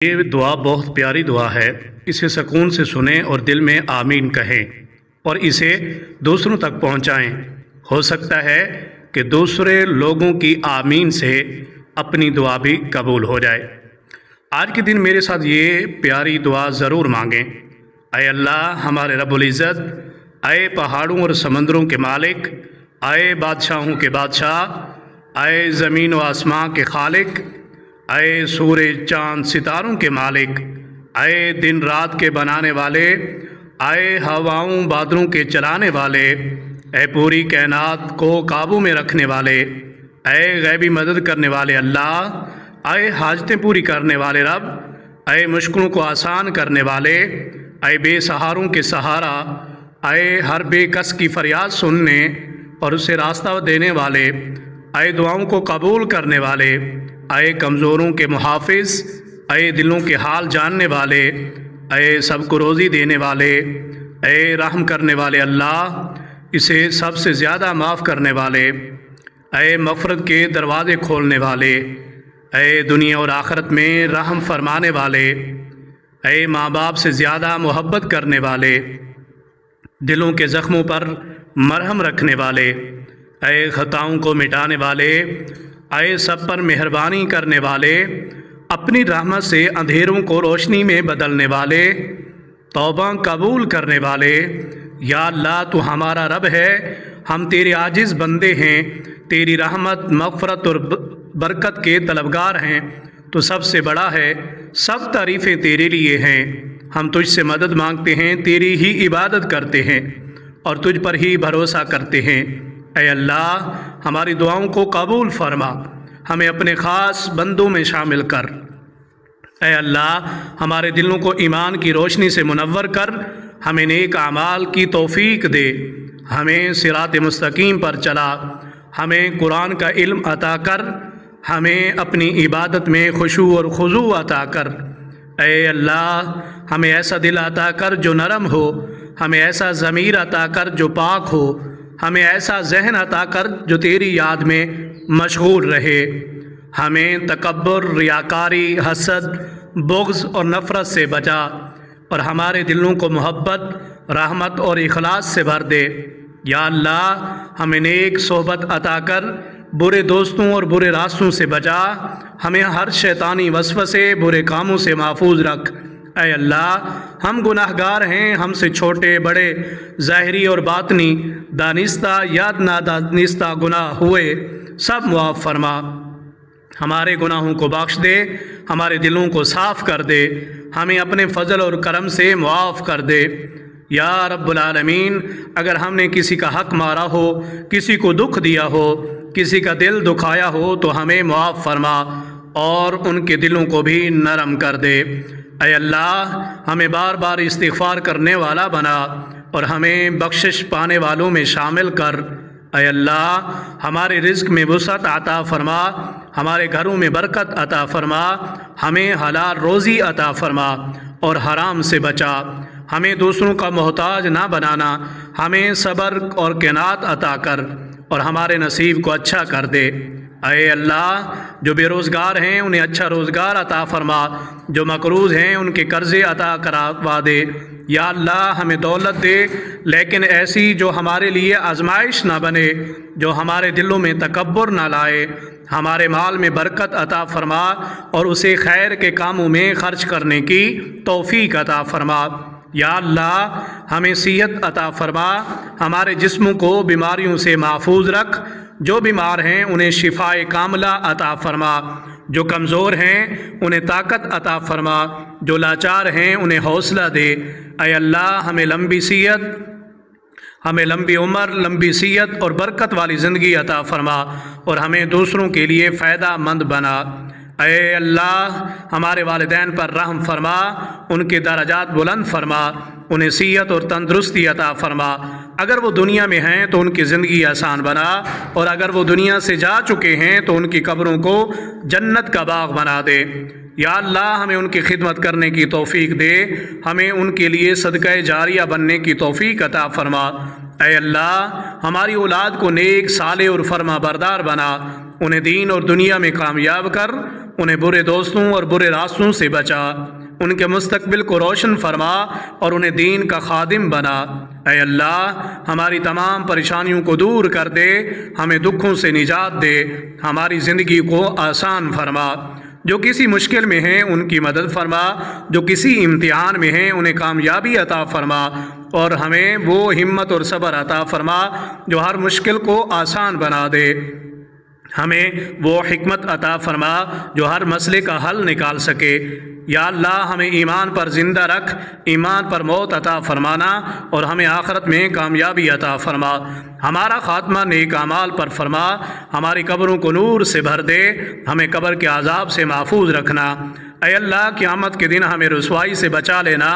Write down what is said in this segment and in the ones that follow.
یہ دعا بہت پیاری دعا ہے۔ اسے سکون سے سنیں اور دل میں آمین کہیں اور اسے دوسروں تک پہنچائیں۔ ہو سکتا ہے کہ دوسرے لوگوں کی آمین سے اپنی دعا بھی قبول ہو جائے۔ آج کے دن میرے ساتھ یہ پیاری دعا ضرور مانگیں۔ اے اللہ ہمارے رب العزت، اے پہاڑوں اور سمندروں کے مالک، اے بادشاہوں کے بادشاہ، اے زمین و آسمان کے خالق، اے سورج چاند ستاروں کے مالک، اے دن رات کے بنانے والے، اے ہواؤں بادلوں کے چلانے والے، اے پوری کائنات کو قابو میں رکھنے والے، اے غیبی مدد کرنے والے اللہ، اے حاجتیں پوری کرنے والے رب، اے مشکلوں کو آسان کرنے والے، اے بے سہاروں کے سہارا، اے ہر بے کس کی فریاد سننے اور اسے راستہ دینے والے، اے دعاؤں کو قبول کرنے والے، اے کمزوروں کے محافظ، اے دلوں کے حال جاننے والے، اے سب کو روزی دینے والے، اے رحم کرنے والے اللہ، اسے سب سے زیادہ معاف کرنے والے، اے مغفرت کے دروازے کھولنے والے، اے دنیا اور آخرت میں رحم فرمانے والے، اے ماں باپ سے زیادہ محبت کرنے والے، دلوں کے زخموں پر مرہم رکھنے والے، اے خطاؤں کو مٹانے والے، اے سب پر مہربانی کرنے والے، اپنی رحمت سے اندھیروں کو روشنی میں بدلنے والے، توبہ قبول کرنے والے۔ یا اللہ تو ہمارا رب ہے، ہم تیرے عاجز بندے ہیں، تیری رحمت مغفرت اور برکت کے طلبگار ہیں، تو سب سے بڑا ہے، سب تعریفیں تیرے لیے ہیں۔ ہم تجھ سے مدد مانگتے ہیں، تیری ہی عبادت کرتے ہیں اور تجھ پر ہی بھروسہ کرتے ہیں۔ اے اللہ ہماری دعاؤں کو قبول فرما، ہمیں اپنے خاص بندوں میں شامل کر۔ اے اللہ ہمارے دلوں کو ایمان کی روشنی سے منور کر، ہمیں نیک اعمال کی توفیق دے، ہمیں صراط مستقیم پر چلا، ہمیں قرآن کا علم عطا کر، ہمیں اپنی عبادت میں خشوع اور خضوع عطا کر۔ اے اللہ ہمیں ایسا دل عطا کر جو نرم ہو، ہمیں ایسا ضمیر عطا کر جو پاک ہو، ہمیں ایسا ذہن عطا کر جو تیری یاد میں مشغول رہے، ہمیں تکبر، ریاکاری، حسد، بغض اور نفرت سے بچا اور ہمارے دلوں کو محبت، رحمت اور اخلاص سے بھر دے۔ یا اللہ ہمیں نیک صحبت عطا کر، برے دوستوں اور برے راستوں سے بچا، ہمیں ہر شیطانی وسوسے، برے کاموں سے محفوظ رکھ۔ اے اللہ ہم گناہ گار ہیں، ہم سے چھوٹے بڑے، ظاہری اور باطنی، دانستہ یا نادانستہ گناہ ہوئے سب معاف فرما، ہمارے گناہوں کو بخش دے، ہمارے دلوں کو صاف کر دے، ہمیں اپنے فضل اور کرم سے معاف کر دے۔ یا رب العالمین اگر ہم نے کسی کا حق مارا ہو، کسی کو دکھ دیا ہو، کسی کا دل دکھایا ہو تو ہمیں معاف فرما اور ان کے دلوں کو بھی نرم کر دے۔ اے اللہ ہمیں بار بار استغفار کرنے والا بنا اور ہمیں بخشش پانے والوں میں شامل کر۔ اے اللہ ہمارے رزق میں وسعت عطا فرما، ہمارے گھروں میں برکت عطا فرما، ہمیں حلال روزی عطا فرما اور حرام سے بچا، ہمیں دوسروں کا محتاج نہ بنانا، ہمیں صبر اور قناعت عطا کر اور ہمارے نصیب کو اچھا کر دے۔ اے اللہ جو بے روزگار ہیں انہیں اچھا روزگار عطا فرما، جو مقروض ہیں ان کے قرضے عطا کروا دے۔ یا اللہ ہمیں دولت دے لیکن ایسی جو ہمارے لیے آزمائش نہ بنے، جو ہمارے دلوں میں تکبر نہ لائے، ہمارے مال میں برکت عطا فرما اور اسے خیر کے کاموں میں خرچ کرنے کی توفیق عطا فرما۔ یا اللہ ہمیں صحت عطا فرما، ہمارے جسموں کو بیماریوں سے محفوظ رکھ، جو بیمار ہیں انہیں شفاء کاملہ عطا فرما، جو کمزور ہیں انہیں طاقت عطا فرما، جو لاچار ہیں انہیں حوصلہ دے۔ اے اللہ ہمیں لمبی عمر، لمبی صحت اور برکت والی زندگی عطا فرما اور ہمیں دوسروں کے لیے فائدہ مند بنا۔ اے اللہ ہمارے والدین پر رحم فرما، ان کے درجات بلند فرما، انہیں صحت اور تندرستی عطا فرما، اگر وہ دنیا میں ہیں تو ان کی زندگی آسان بنا اور اگر وہ دنیا سے جا چکے ہیں تو ان کی قبروں کو جنت کا باغ بنا دے۔ یا اللہ ہمیں ان کی خدمت کرنے کی توفیق دے، ہمیں ان کے لیے صدقہ جاریہ بننے کی توفیق عطا فرما۔ اے اللہ ہماری اولاد کو نیک، صالح اور فرما بردار بنا، انہیں دین اور دنیا میں کامیاب کر انہیں برے دوستوں اور برے راستوں سے بچا، ان کے مستقبل کو روشن فرما اور انہیں دین کا خادم بنا۔ اے اللہ ہماری تمام پریشانیوں کو دور کر دے، ہمیں دکھوں سے نجات دے، ہماری زندگی کو آسان فرما۔ جو کسی مشکل میں ہیں ان کی مدد فرما، جو کسی امتحان میں ہیں انہیں کامیابی عطا فرما، اور ہمیں وہ ہمت اور صبر عطا فرما جو ہر مشکل کو آسان بنا دے۔ ہمیں وہ حکمت عطا فرما جو ہر مسئلے کا حل نکال سکے۔ یا اللہ ہمیں ایمان پر زندہ رکھ، ایمان پر موت عطا فرمانا، اور ہمیں آخرت میں کامیابی عطا فرما۔ ہمارا خاتمہ نیک اعمال پر فرما، ہماری قبروں کو نور سے بھر دے، ہمیں قبر کے عذاب سے محفوظ رکھنا۔ اے اللہ قیامت کے دن ہمیں رسوائی سے بچا لینا،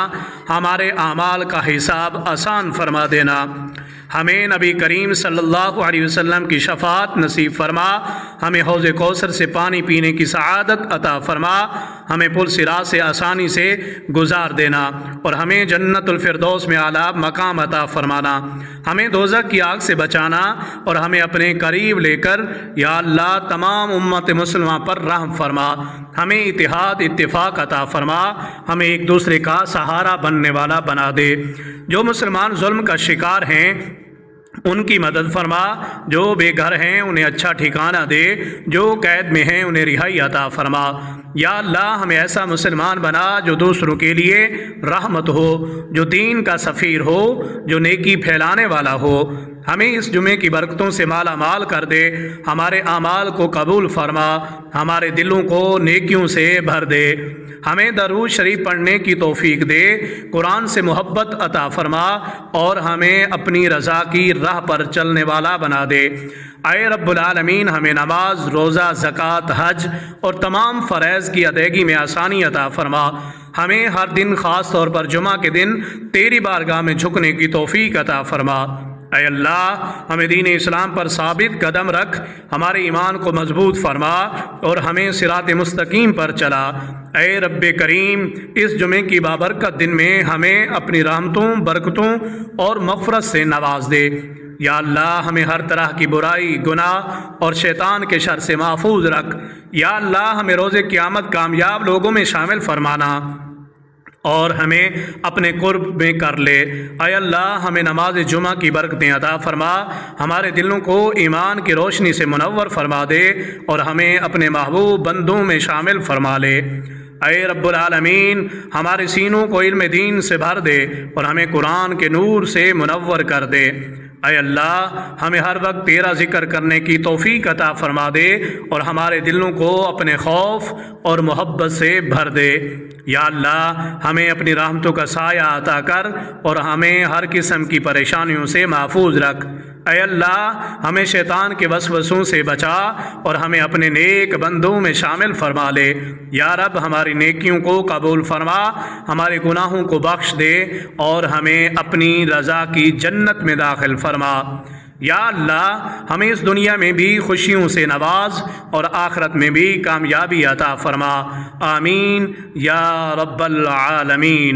ہمارے اعمال کا حساب آسان فرما دینا۔ ہمیں نبی کریم صلی اللہ علیہ وسلم کی شفاعت نصیب فرما، ہمیں حوض کوثر سے پانی پینے کی سعادت عطا فرما، ہمیں پل صراط سے آسانی سے گزار دینا، اور ہمیں جنت الفردوس میں اعلیٰ مقام عطا فرمانا۔ ہمیں دوزخ کی آگ سے بچانا اور ہمیں اپنے قریب لے کر یا اللہ تمام امت مسلمہ پر رحم فرما۔ ہمیں اتحاد اتفاق عطا فرما، ہمیں ایک دوسرے کا سہارا بننے والا بنا دے۔ جو مسلمان ظلم کا شکار ہیں ان کی مدد فرما، جو بے گھر ہیں انہیں اچھا ٹھکانہ دے، جو قید میں ہیں انہیں رہائی عطا فرما۔ یا اللہ ہمیں ایسا مسلمان بنا جو دوسروں کے لیے رحمت ہو، جو دین کا سفیر ہو، جو نیکی پھیلانے والا ہو۔ ہمیں اس جمعے کی برکتوں سے مالا مال کر دے، ہمارے اعمال کو قبول فرما، ہمارے دلوں کو نیکیوں سے بھر دے، ہمیں درود شریف پڑھنے کی توفیق دے، قرآن سے محبت عطا فرما، اور ہمیں اپنی رضا کی راہ پر چلنے والا بنا دے۔ اے رب العالمین ہمیں نماز، روزہ، زکوٰۃ، حج اور تمام فرائض کی ادائیگی میں آسانی عطا فرما۔ ہمیں ہر دن خاص طور پر جمعہ کے دن تیری بارگاہ میں جھکنے کی توفیق عطا فرما۔ اے اللہ ہمیں دین اسلام پر ثابت قدم رکھ، ہمارے ایمان کو مضبوط فرما، اور ہمیں صراط مستقیم پر چلا۔ اے رب کریم اس جمعے کی بابرکت دن میں ہمیں اپنی رحمتوں، برکتوں اور مغفرت سے نواز دے۔ یا اللہ ہمیں ہر طرح کی برائی، گناہ اور شیطان کے شر سے محفوظ رکھ۔ یا اللہ ہمیں روز قیامت کامیاب لوگوں میں شامل فرمانا، اور ہمیں اپنے قرب میں کر لے۔ اے اللہ ہمیں نماز جمعہ کی برکتیں عطا فرما، ہمارے دلوں کو ایمان کی روشنی سے منور فرما دے، اور ہمیں اپنے محبوب بندوں میں شامل فرما لے۔ اے رب العالمین ہمارے سینوں کو علم دین سے بھر دے، اور ہمیں قرآن کے نور سے منور کر دے۔ اے اللہ ہمیں ہر وقت تیرا ذکر کرنے کی توفیق عطا فرما دے، اور ہمارے دلوں کو اپنے خوف اور محبت سے بھر دے۔ یا اللہ ہمیں اپنی رحمتوں کا سایہ عطا کر، اور ہمیں ہر قسم کی پریشانیوں سے محفوظ رکھ۔ اے اللہ ہمیں شیطان کے وسوسوں سے بچا، اور ہمیں اپنے نیک بندوں میں شامل فرما لے۔ یا رب ہماری نیکیوں کو قبول فرما، ہمارے گناہوں کو بخش دے، اور ہمیں اپنی رضا کی جنت میں داخل فرما۔ یا اللہ ہمیں اس دنیا میں بھی خوشیوں سے نواز، اور آخرت میں بھی کامیابی عطا فرما۔ آمین یا رب العالمین۔